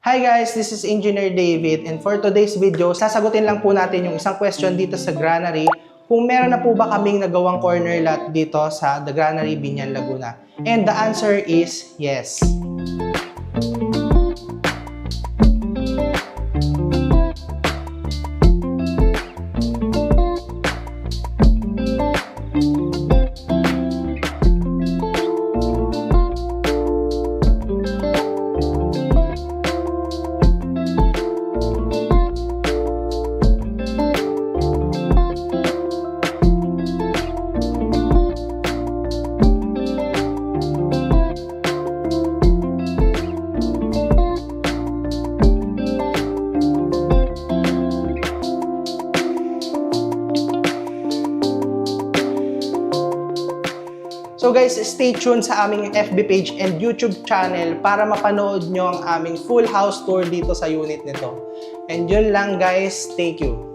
Hi guys, this is Engineer David and for today's video, sasagutin lang po natin yung isang question dito sa granary kung meron na po ba kaming nagawang corner lot dito sa The Granary, Biñan, Laguna. And the answer is yes. So guys, stay tuned sa aming FB page and YouTube channel para mapanood nyo ang aming full house tour dito sa unit nito. And yun lang guys, thank you.